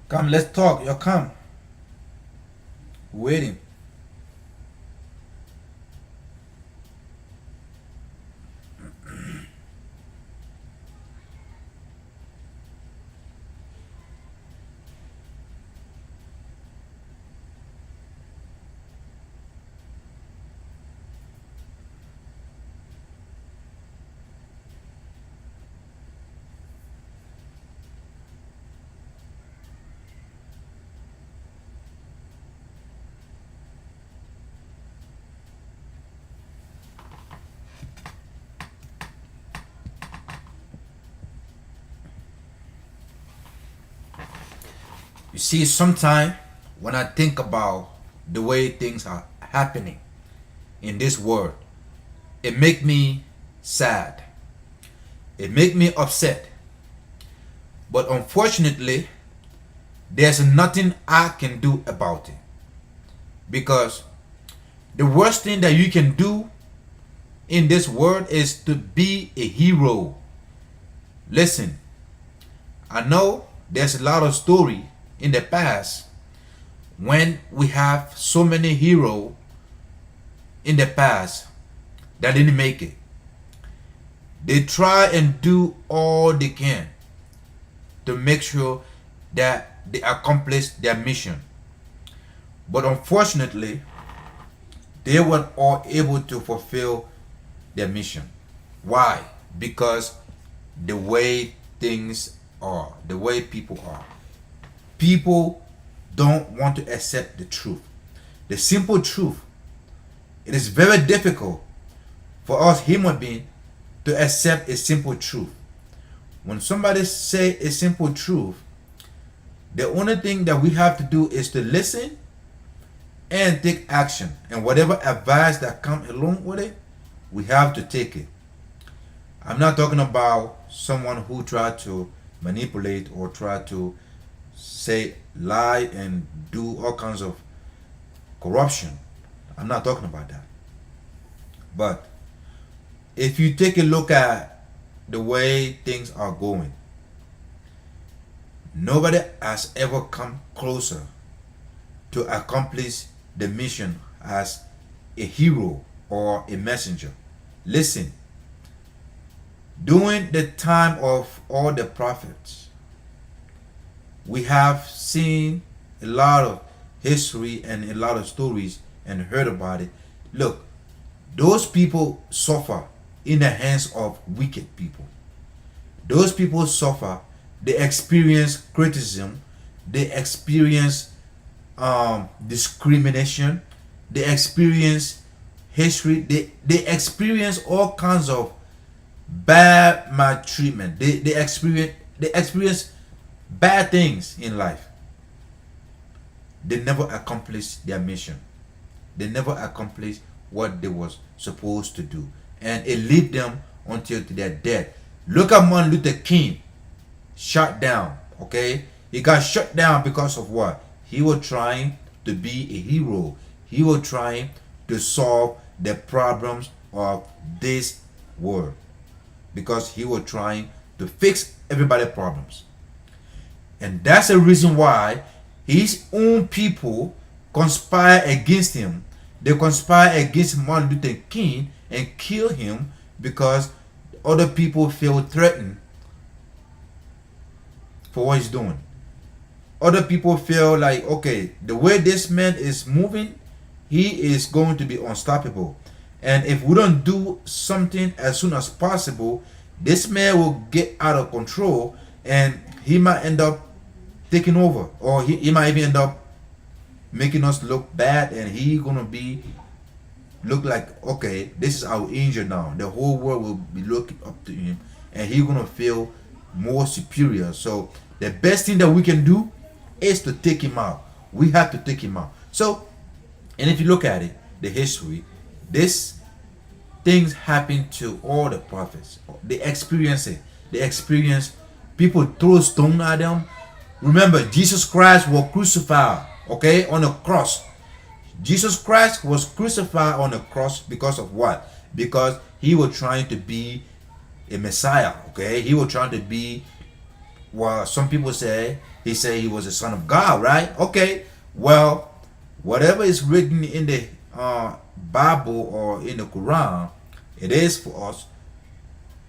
Come, let's talk. You come. Waiting. You see, sometimes when I think about the way things are happening in this world, it make me sad. It make me upset. But unfortunately, there's nothing I can do about it. Because the worst thing that you can do in this world is to be a hero. Listen, I know there's a lot of story in the past when we have so many heroes in the past that didn't make it. They try and do all they can to make sure that they accomplish their mission. But unfortunately, they weren't all able to fulfill their mission. Why? Because the way things are, the way people are. People don't want to accept the truth. The simple truth. It is very difficult for us human beings to accept a simple truth. When somebody say a simple truth, the only thing that we have to do is to listen and take action. And whatever advice that comes along with it, we have to take it. I'm not talking about someone who try to manipulate or try to say lie and do all kinds of corruption. I'm not talking about that. But if you take a look at the way things are going, nobody has ever come closer to accomplish the mission as a hero or a messenger. Listen, during the time of all the prophets, we have seen a lot of history and a lot of stories and heard about it. Look, those people suffer in the hands of wicked people. Those people suffer, they experience criticism, they experience discrimination, they experience history, they experience all kinds of bad maltreatment. They experience bad things in life. They never accomplish their mission. They never accomplish what they was supposed to do, and it lead them until their death. Look at Martin Luther King, shot down. Okay, he got shut down because of what? He was trying to be a hero. He was trying to solve the problems of this world, because he was trying to fix everybody's problems. And that's the reason why his own people conspire against him. They conspire against Martin Luther King and kill him because other people feel threatened for what he's doing. Other people feel like, okay, the way this man is moving, he is going to be unstoppable. And if we don't do something as soon as possible, this man will get out of control and he might end up taking over, or he might even end up making us look bad, and he gonna be look like, okay, this is our angel now. The whole world will be looking up to him, and he gonna feel more superior. So the best thing that we can do is to take him out. We have to take him out. So, and if you look at it, the history, this things happen to all the prophets. They experience it. They experience people throw stone at them. Remember, Jesus Christ was crucified, okay, on the cross. Jesus Christ was crucified on the cross because of what? Because he was trying to be a Messiah, okay? He was trying to be, well, some people say, he was the son of God, right? Okay, well, whatever is written in the Bible or in the Quran, it is for us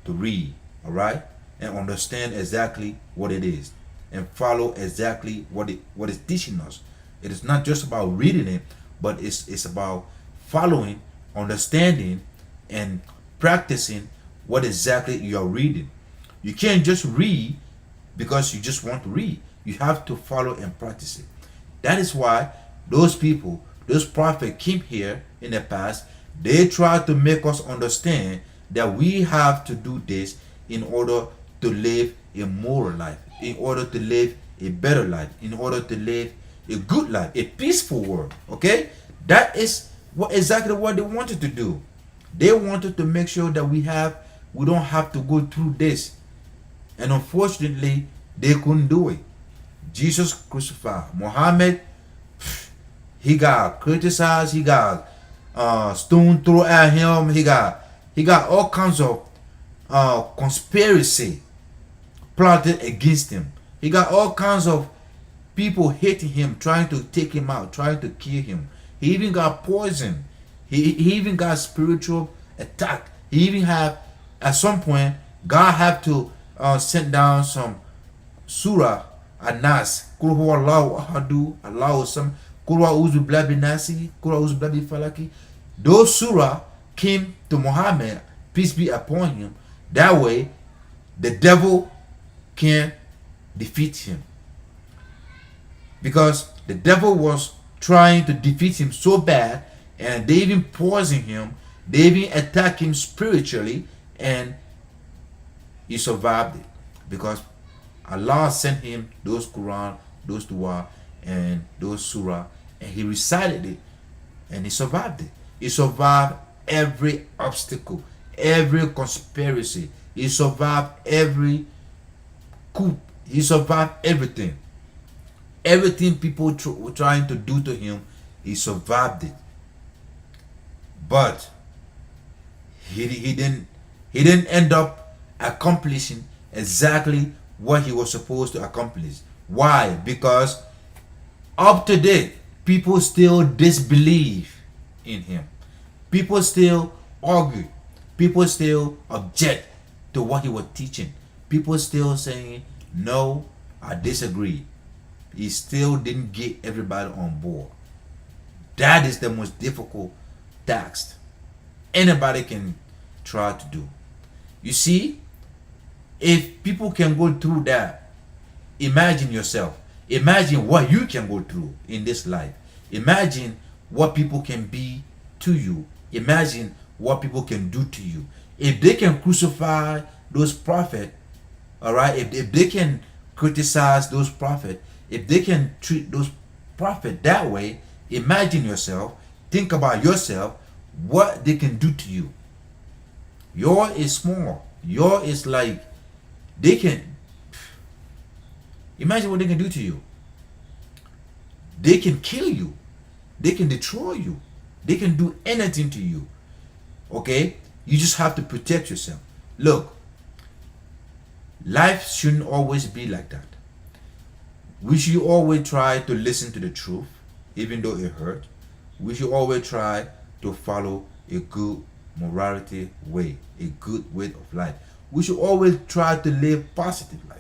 to read, all right, and understand exactly what it is and follow exactly what it's teaching us. It is not just about reading it, but it's about following, understanding, and practicing what exactly you are reading. You can't just read because you just want to read. You have to follow and practice it. That is why those people, those prophets came here in the past. They tried to make us understand that we have to do this in order to live a moral life, in order to live a better life, in order to live a good life, a peaceful world. Okay, that is exactly what they wanted to do. They wanted to make sure that we don't have to go through this, and unfortunately, they couldn't do it. Jesus crucified. Muhammad, he got criticized. He got stone thrown at him. He got all kinds of conspiracy plotted against him. He got all kinds of people hating him, trying to take him out, trying to kill him. He even got poisoned. He even got spiritual attack. He even had, at some point, God had to send down some surah anas, kul huwa Allahu ahadu, Allahu sam, kul huwa uzu billahi nasi, kul huwa uzu billahi falaki. Those surah came to Muhammad, peace be upon him. That way, the devil can't defeat him. Because the devil was trying to defeat him so bad, and they even poisoned him, they even attacked him spiritually, and he survived it. Because Allah sent him those Quran, those Dua, and those Surah, and he recited it, and he survived it. He survived every obstacle, every conspiracy. He survived every coup. He survived everything. Everything people were trying to do to him, he survived it. But he didn't end up accomplishing exactly what he was supposed to accomplish. Why? Because up to date, people still disbelieve in him. People still argue. People still object to what he was teaching. People still saying, no, I disagree. He still didn't get everybody on board. That is the most difficult task anybody can try to do. You see, if people can go through that, imagine yourself. Imagine what you can go through in this life. Imagine what people can be to you. Imagine what people can do to you. If they can crucify those prophets, all right, if they can criticize those prophets, if they can treat those prophets that way, imagine yourself, think about yourself, what they can do to you. Yours is small. Yours is like, they can, imagine what they can do to you. They can kill you. They can destroy you. They can do anything to you. Okay? You just have to protect yourself. Look, life shouldn't always be like that. We should always try to listen to the truth. even though it hurt. We should always try to follow a good morality way, a good way of life. We should always try to live positive life.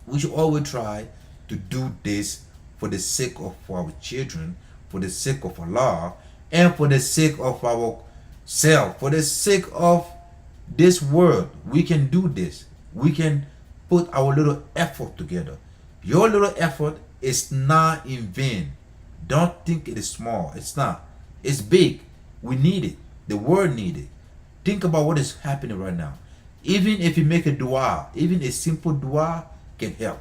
We should always try to do this for the sake of our children, for the sake of Allah, and for the sake of our self, for the sake of this world. We can do this. We can put our little effort together. Your little effort is not in vain. Don't think it is small. It's not. It's big. We need it. The world need it. Think about what is happening right now. Even if you make a dua, even a simple dua can help.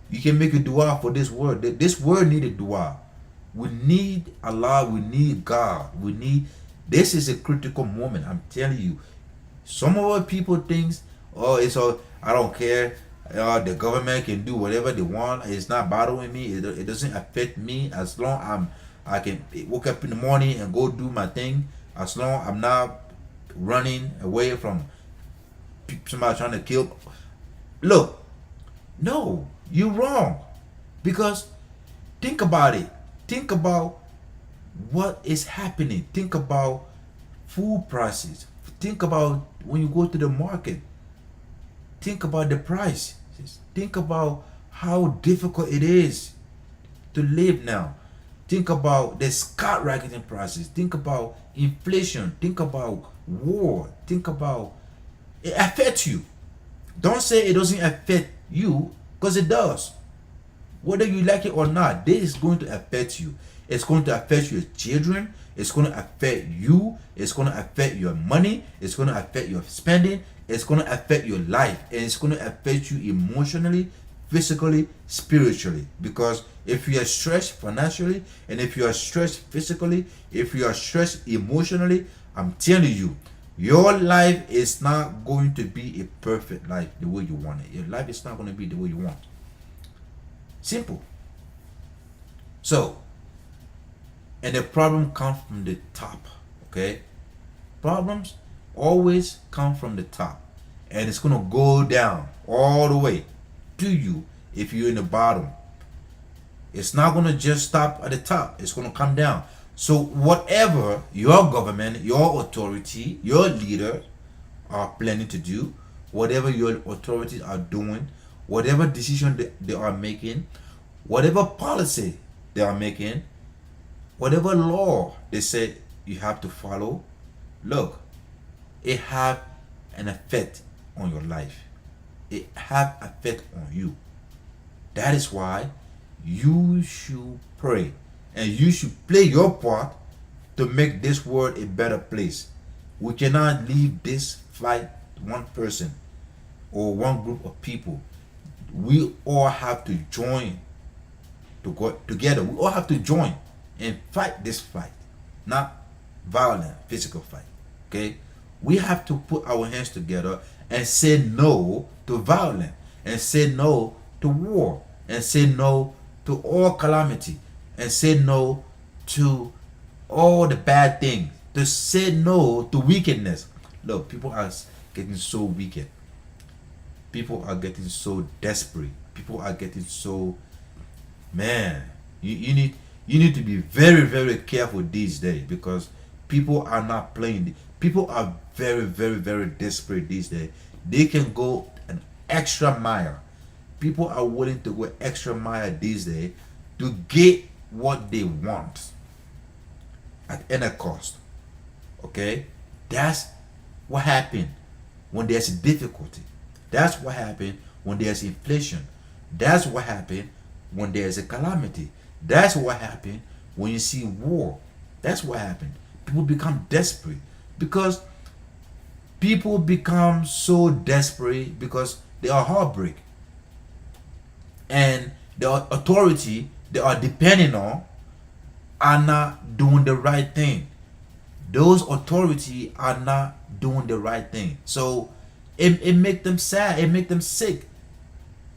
You can make a dua for this world. This world need a dua. We need Allah. We need God. We need. This is a critical moment. I'm telling you. Some of our people thinks, oh, it's all. I don't care. The government can do whatever they want. It's not bothering me. It doesn't affect me as long I can wake up in the morning and go do my thing. As long I'm not running away from somebody trying to kill. Look, no, you're wrong. Because think about it. Think about what is happening. Think about food prices. Think about when you go to the market. Think about the price. Think about how difficult it is to live now. Think about the skyrocketing prices. Think about inflation. Think about war. Think about it affects you. Don't say it doesn't affect you, because it does. Whether you like it or not, this is going to affect you. It's going to affect your children. It's going to affect you. It's going to affect your money. It's going to affect your spending. It's going to affect your life. And it's going to affect you emotionally, physically, spiritually. Because if you are stressed financially, and if you are stressed physically, if you are stressed emotionally, I'm telling you, your life is not going to be a perfect life the way you want it. Your life is not going to be the way you want. Simple. So, and the problem comes from the top. Okay? Problems always come from the top. And it's going to go down all the way to you if you're in the bottom. It's not going to just stop at the top. It's going to come down. So whatever your government, your authority, your leaders are planning to do, whatever your authorities are doing, whatever decision they are making, whatever policy they are making, whatever law they say you have to follow, look, it have an effect on your life. It have effect on you. That is why you should pray and you should play your part to make this world a better place. We cannot leave this fight one person or one group of people. We all have to join to go together. We all have to join and fight this fight, not violent physical fight. Okay, we have to put our hands together and say no to violence, and say no to war, and say no to all calamity, and say no to all the bad things, to say no to wickedness. Look, people are getting so wicked. People are getting so desperate. People are getting so, man, you need to be very, very careful these days, because people are not playing. People are very, very, very desperate these days. They can go an extra mile. People are willing to go extra mile these days to get what they want at any cost. Okay? That's what happened when there's difficulty. That's what happened when there's inflation. That's what happened when there's a calamity. That's what happened when you see war. That's what happened. People become desperate because people become so desperate because they are heartbreak, and the authority they are depending on are not doing the right thing. Those authority are not doing the right thing. So it make them sad. It make them sick.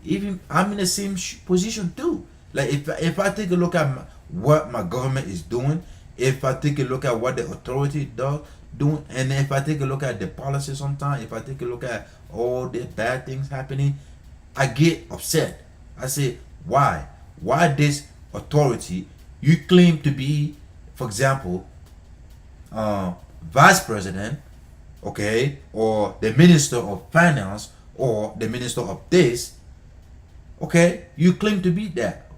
Even I'm in the same position too. Like if I take a look at what my government is doing, if I take a look at what the authority doing, and if I take a look at the policy sometimes, if I take a look at all the bad things happening, I get upset. I say, why? Why this authority, you claim to be, for example, vice president, okay, or the minister of finance, or the minister of this, okay, you claim to be that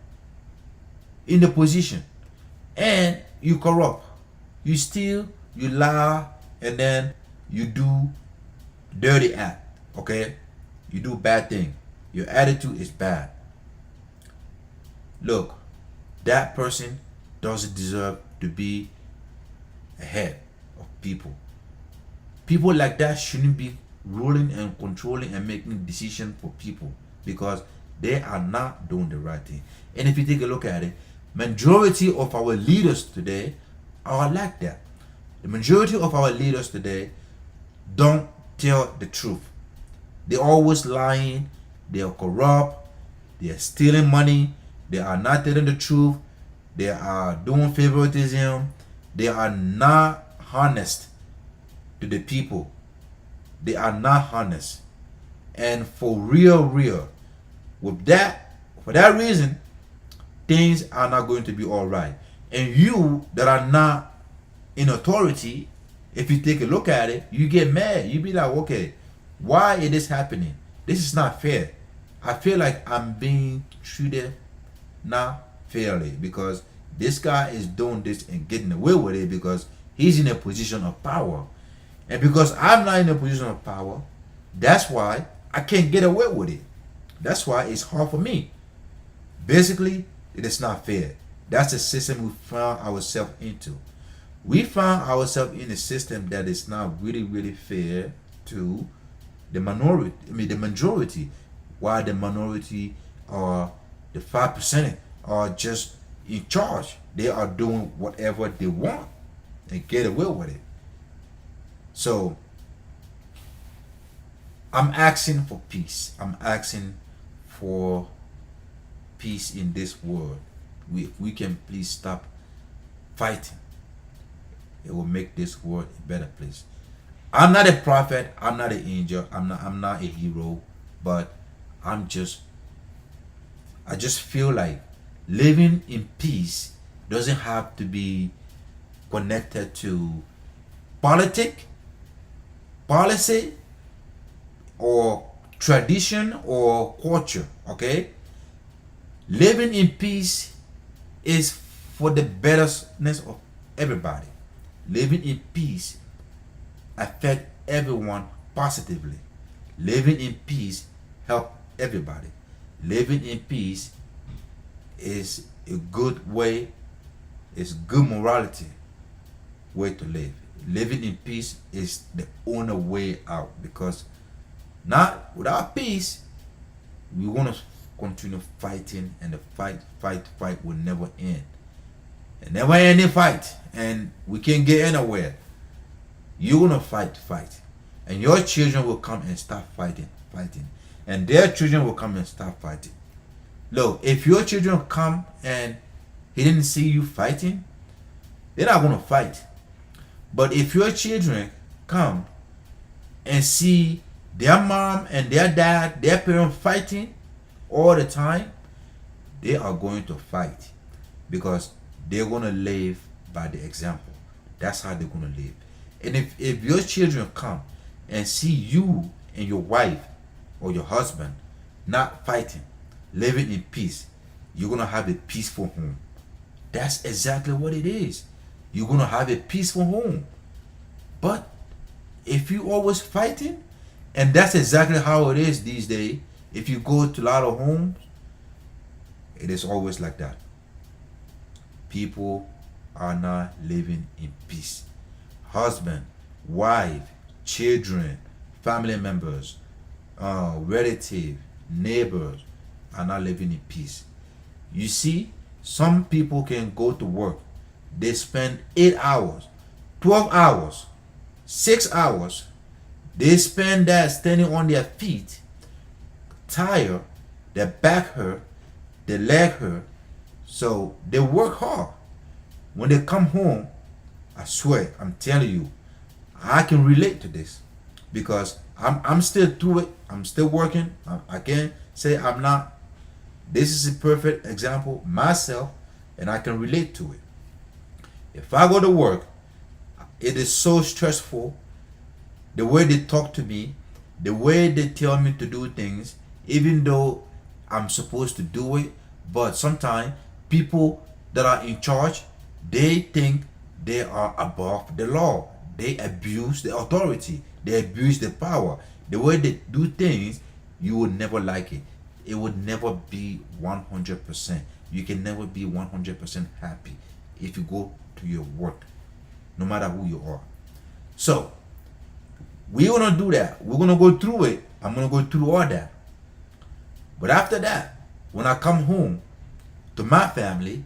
in the position, and you corrupt, you steal, you lie, and then you do dirty act, okay, you do bad thing, your attitude is bad. Look, that person doesn't deserve to be a head of people. People like that shouldn't be ruling and controlling and making decisions for people, because they are not doing the right thing. And if you take a look at it, majority of our leaders today are like that. The majority of our leaders today don't tell the truth. They're always lying, they are corrupt, they are stealing money, they are not telling the truth, they are doing favoritism, they are not honest to the people. They are not honest. And for real, with that, for that reason, things are not going to be all right. And you that are not in authority, if you take a look at it, you get mad. You be like, okay, why is this happening? This is not fair. I feel like I'm being treated not fairly, because this guy is doing this and getting away with it because he's in a position of power. And because I'm not in a position of power, that's why I can't get away with it. That's why it's hard for me. Basically, it is not fair. That's the system we found ourselves into. We found ourselves in a system that is not really fair to the minority. I mean, the majority. While the minority or the 5% are just in charge. They are doing whatever they want and get away with it. So I'm asking for peace. I'm asking for peace in this world. We can please stop fighting. It will make this world a better place. I'm not a prophet. I'm not an angel. I'm not a hero. But I just feel like living in peace doesn't have to be connected to politic, policy, or tradition or culture. Okay, living in peace is for the betterness of everybody. Living in peace affect everyone positively. Living in peace help everybody. Living in peace is a good way, it's good morality way to live. Living in peace is the only way out, because not without peace we want to continue fighting, and the fight will never end. A never ending fight, and we can't get anywhere. You're gonna fight, and your children will come and start fighting, and their children will come and start fighting. Look, if your children come and he didn't see you fighting, they're not gonna fight. But if your children come and see their mom and their dad, their parents fighting all the time, they are going to fight, because they're gonna live by the example. That's how they're gonna live. And if your children come and see you and your wife or your husband not fighting, living in peace, you're gonna have a peaceful home. That's exactly what it is. You're gonna have a peaceful home. But if you always fighting, and that's exactly how it is these days, if you go to a lot of homes, it is always like that. People are not living in peace. Husband, wife, children, family members, relative, neighbors are not living in peace. You see, some people can go to work, they spend 8 hours, 12 hours, 6 hours, they spend that standing on their feet, tired, their back hurt, their leg hurt, so they work hard. When they come home, I swear, I'm telling you, I can relate to this, because I'm still through it. I'm still working. I can't say I'm not. This is a perfect example myself. and I can relate to it. If I go to work, it is so stressful. The way they talk to me, the way they tell me to do things, even though I'm supposed to do it, but sometimes people that are in charge, they think they are above the law. They abuse the authority. They abuse the power. The way they do things, you will never like it. It would never be 100%. You can never be 100% happy if you go to your work, no matter who you are. So, we're gonna do that. We're gonna go through it. I'm gonna go through all that. But after that, when I come home to my family,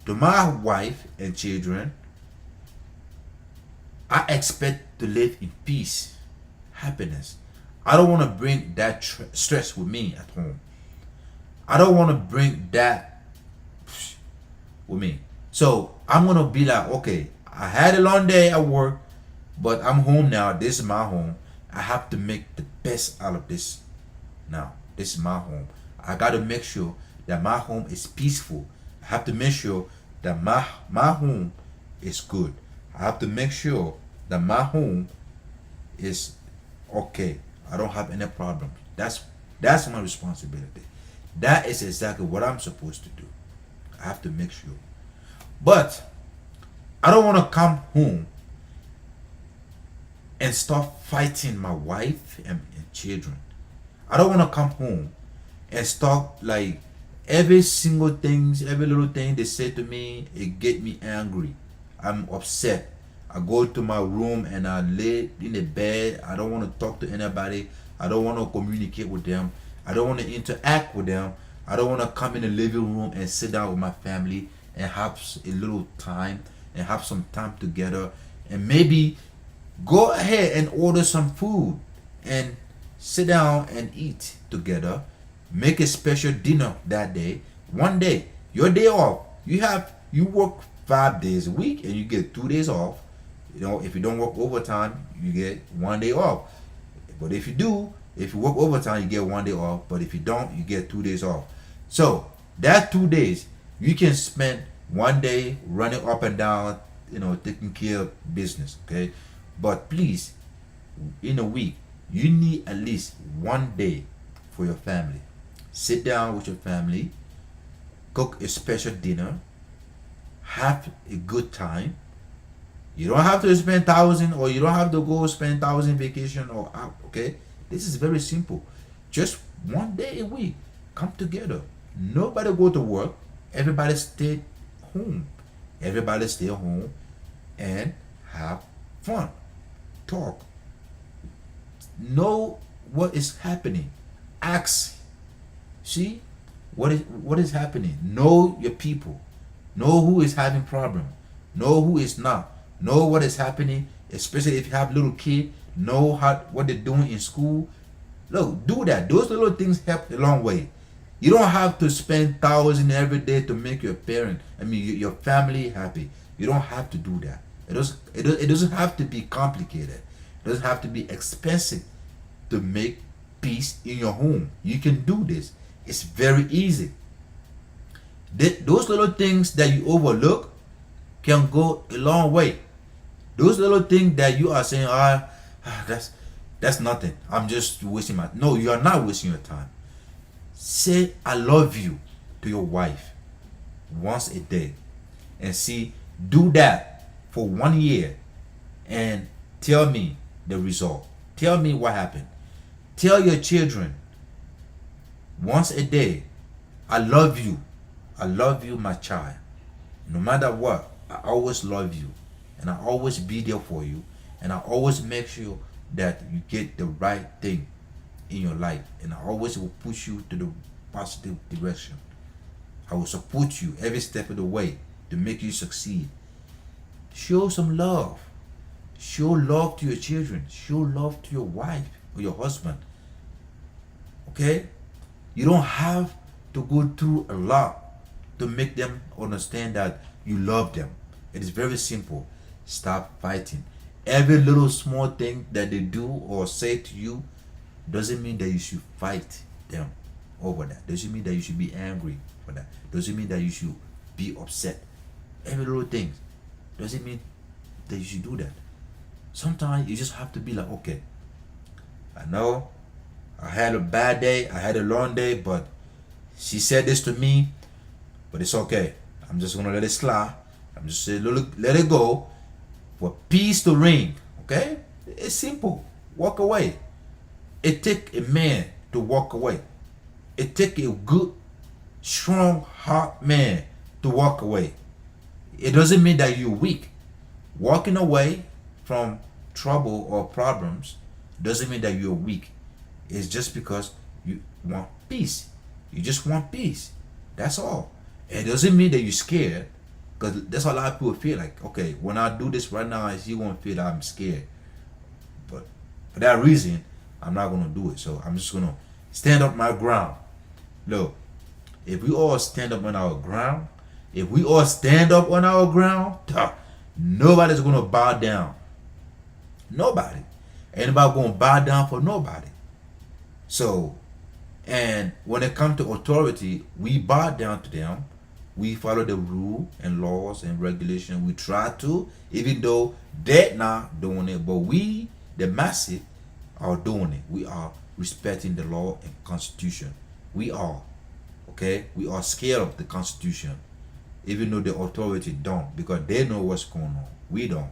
to my wife and children, I expect to live in peace, happiness. I don't want to bring that stress with me at home. I don't want to bring that with me. So I'm gonna be like, okay, I had a long day at work, but I'm home now. This is my home. I have to make the best out of this now. This is my home. I got to make sure that my home is peaceful. I have to make sure that my home is good. I have to make sure that my home is okay. I don't have any problem. That's my responsibility. That is exactly what I'm supposed to do. I have to make sure. But I don't want to come home and start fighting my wife and children. I don't want to come home and start like every single things, every little thing they say to me, it get me angry. I'm upset. I go to my room and I lay in the bed. I don't want to talk to anybody. I don't want to communicate with them. I don't want to interact with them. I don't want to come in the living room and sit down with my family and have a little time and have some time together and maybe go ahead and order some food and sit down and eat together. Make a special dinner that day. One day, your day off. You work 5 days a week and you get 2 days off. You know, if you don't work overtime, you get 1 day off. But if you work overtime, you get 1 day off. But if you don't, you get 2 days off. So that 2 days, you can spend 1 day running up and down, taking care of business. Okay, but please, in a week, you need at least 1 day for your family. Sit down with your family, cook a special dinner, have a good time. You don't have to spend thousand, or you don't have to go spend thousand vacation or out. Okay, this is very simple. Just 1 day a week, come together. Nobody go to work. Everybody stay home. Everybody stay home and have fun. Talk. Know what is happening. Ask. See what is happening. Know your people. Know who is having problem. Know who is not. Know what is happening, especially if you have little kid. Know what they're doing in school. Look, do that. Those little things help a long way. You don't have to spend thousands every day to make your your family happy. You don't have to do that. It doesn't have to be complicated. It doesn't have to be expensive to make peace in your home. You can do this. It's very easy. Those little things that you overlook can go a long way. Those little things that you are saying, that's nothing. I'm just wasting my. No, you are not wasting your time. Say I love you to your wife once a day, and do that for 1 year, and tell me the result. Tell me what happened. Tell your children once a day, I love you. I love you, my child. No matter what, I always love you, and I always be there for you, and I always make sure that you get the right thing in your life, and I always will push you to the positive direction. I will support you every step of the way to make you succeed. Show some love. Show love to your children. Show love to your wife or your husband. Okay? You don't have to go through a lot to make them understand that you love them. It is very simple. Stop fighting. Every little small thing that they do or say to you doesn't mean that you should fight them over that. Doesn't mean that you should be angry for that. Doesn't mean that you should be upset. Every little thing doesn't mean that you should do that. Sometimes you just have to be like, okay, I know I had a bad day, I had a long day, but she said this to me, but it's okay. I'm just gonna let it slide. I'm just say let it go for peace to reign. Okay? It's simple. Walk away. It take a man to walk away. It take a good, strong heart man to walk away. It doesn't mean that you're weak. Walking away from trouble or problems doesn't mean that you're weak. It's just because you want peace. You just want peace. That's all. It doesn't mean that you're scared, because that's a lot of people feel like, okay, when I do this right now, you won't feel that I'm scared. But for that reason, I'm not gonna do it. So I'm just gonna stand up my ground. Look, if we all stand up on our ground, nobody's gonna bow down. Nobody. Anybody gonna bow down for nobody. So, and when it comes to authority, we bow down to them. We follow the rule and laws and regulation. We try to, even though they're not doing it, but we, the massive, are doing it. We are respecting the law and constitution. We are, okay? We are scared of the constitution, even though the authority don't, because they know what's going on. We don't.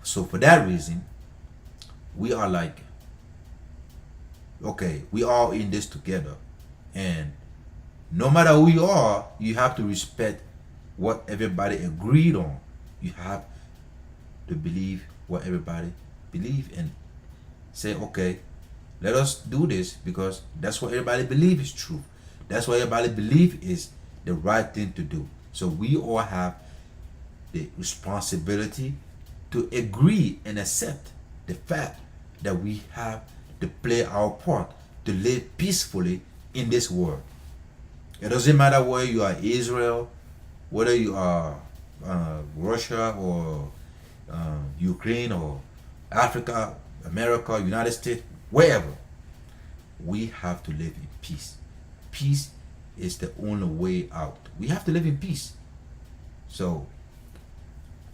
So for that reason, we are like, okay, we all in this together, and no matter who you are, you have to respect what everybody agreed on. You have to believe what everybody believe and say, okay, let us do this because that's what everybody believe is true. That's what everybody believe is the right thing to do. So we all have the responsibility to agree and accept the fact that we have to play our part to live peacefully in this world. It doesn't matter whether you are Israel, whether you are Russia or Ukraine or Africa, America, United States, wherever. We have to live in peace. Peace is the only way out. We have to live in peace. So,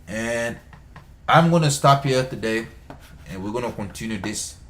and I'm going to stop here today, and we're going to continue this